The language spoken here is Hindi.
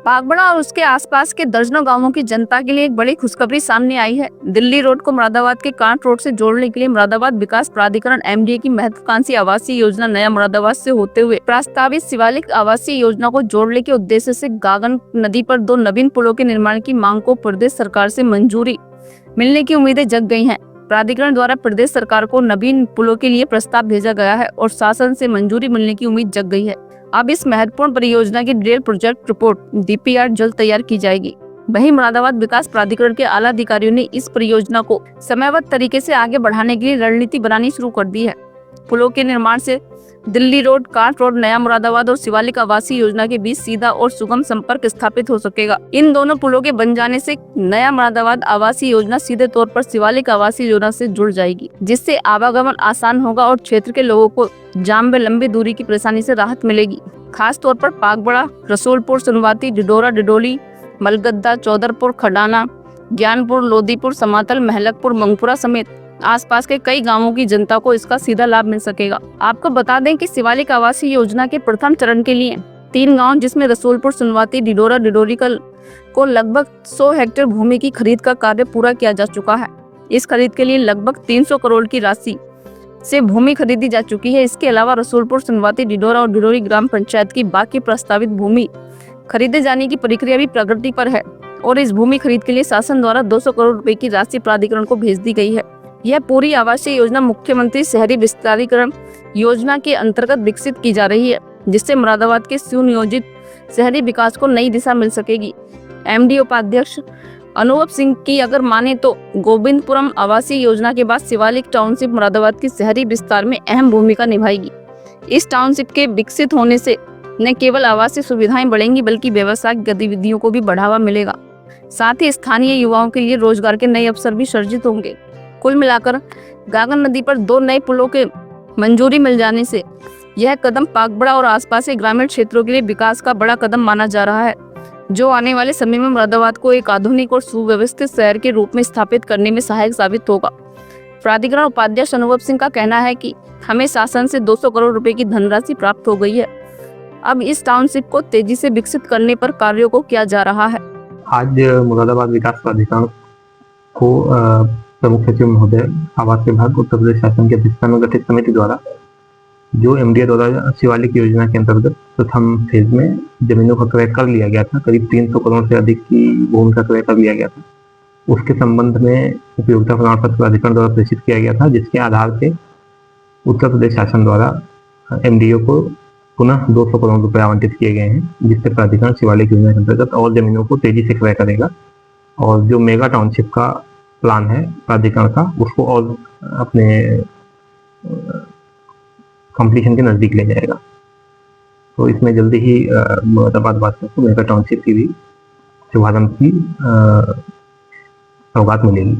पागबड़ा और उसके आसपास के दर्जनों गांवों की जनता के लिए एक बड़ी खुशखबरी सामने आई है। दिल्ली रोड को मुरादाबाद के कांट रोड से जोड़ने के लिए मुरादाबाद विकास प्राधिकरण एमडीए की महत्वाकांक्षी आवासीय योजना नया मुरादाबाद से होते हुए प्रस्तावित शिवालिक आवासीय योजना को जोड़ने के उद्देश्य से गागन नदी पर 2 नवीन पुलों के निर्माण की मांग को प्रदेश सरकार से मंजूरी मिलने की उम्मीदें जग गई हैं। प्राधिकरण द्वारा प्रदेश सरकार को नवीन पुलों के लिए प्रस्ताव भेजा गया है और शासन से मंजूरी मिलने की उम्मीद जग गई है। अब इस महत्वपूर्ण परियोजना की डिटेल प्रोजेक्ट रिपोर्ट डीपीआर जल्द तैयार की जाएगी। वहीं मुरादाबाद विकास प्राधिकरण के आला अधिकारियों ने इस परियोजना को समयबद्ध तरीके से आगे बढ़ाने के लिए रणनीति बनानी शुरू कर दी है। पुलों के निर्माण से दिल्ली रोड, कांट रोड, नया मुरादाबाद और शिवालिक आवासीय योजना के बीच सीधा और सुगम संपर्क स्थापित हो सकेगा। इन दोनों पुलों के बन जाने से नया मुरादाबाद आवासीय योजना सीधे तौर पर शिवालिक आवासीय योजना से जुड़ जाएगी, जिससे आवागमन आसान होगा और क्षेत्र के लोगों को जाम में लंबी दूरी की परेशानी से राहत मिलेगी। खास तौर पर पागबड़ा, रसूलपुर, सुनवाती, डिडोरा, डिडोली, मलगद्दा, चौधरपुर, खडाना, ज्ञानपुर, लोदीपुर, समातल, महलकपुर, मंगपुरा समेत आसपास के कई गांवों की जनता को इसका सीधा लाभ मिल सकेगा। आपको बता दें कि शिवालिक आवासीय योजना के प्रथम चरण के लिए 3 गांव जिसमें रसूलपुर, सुनवाती, डिडोरा, डिडोरी को लगभग 100 हेक्टेयर भूमि की खरीद का कार्य पूरा किया जा चुका है। इस खरीद के लिए लगभग 300 करोड़ की राशि से भूमि खरीदी जा चुकी है। इसके अलावा रसूलपुर, सुनवाती, डिडोरा और डिडोरी ग्राम पंचायत की बाकी प्रस्तावित भूमि खरीदे जाने की प्रक्रिया भी प्रगति पर है और इस भूमि खरीद के लिए शासन द्वारा 200 करोड़ रुपए की राशि प्राधिकरण को भेज दी गई है। यह पूरी आवासीय योजना मुख्यमंत्री शहरी विस्तारीकरण योजना के अंतर्गत विकसित की जा रही है, जिससे मुरादाबाद के सुनियोजित शहरी विकास को नई दिशा मिल सकेगी। एमडी उपाध्यक्ष अनुभव सिंह की अगर माने तो गोविंदपुरम आवासीय योजना के बाद शिवालिक टाउनशिप मुरादाबाद की शहरी विस्तार में अहम भूमिका निभाएगी। इस टाउनशिप के विकसित होने से न केवल आवासीय सुविधाएं बढ़ेंगी बल्कि व्यवसायिक गतिविधियों को भी बढ़ावा मिलेगा। साथ ही स्थानीय युवाओं के लिए रोजगार के नए अवसर भी सृजित होंगे। कुल मिलाकर गागन नदी पर 2 नए पुलों के मंजूरी मिल जाने से यह कदम पागबड़ा और आसपास के ग्रामीण क्षेत्रों के लिए विकास का बड़ा कदम माना जा रहा है, जो आने वाले समय में मुरादाबाद को एक आधुनिक और सुव्यवस्थित शहर के रूप में स्थापित करने में सहायक साबित होगा। प्राधिकरण उपाध्यक्ष अनुभव सिंह का कहना है कि हमें शासन से 200 करोड़ रुपए की धनराशि प्राप्त हो गई है। अब इस टाउनशिप को तेजी से विकसित करने पर कार्यों को किया जा रहा है। आज मुरादाबाद विकास प्राधिकरण को प्रमुख सचिव महोदय आवास विभाग उत्तर प्रदेश शासन की अध्यक्षता में गठित समिति द्वारा जो एमडीए द्वारा शिवालिक योजना के अंतर्गत प्रथम फेज में जमीनों का क्रय कर लिया गया था, करीब 300 करोड़ से अधिक की भूमि का क्रय कर लिया गया था, उसके संबंध में उपयोगिता प्रमाण पत्र प्राधिकरण द्वारा प्रेषित किया गया था, जिसके आधार पे उत्तर प्रदेश शासन द्वारा एमडीए को पुनः 200 करोड़ रुपए आवंटित किए गए हैं, जिससे प्राधिकरण शिवालिक योजना के अंतर्गत और जमीनों को तेजी से क्रय करेगा और जो मेगा टाउनशिप का प्लान है प्राधिकरण का उसको और अपने कंप्लीशन के नजदीक ले जाएगा। तो इसमें जल्दी ही मुरादाबाद वासियों को मेगा टाउनशिप की भी शुभारंभ की सौगात मिलेगी।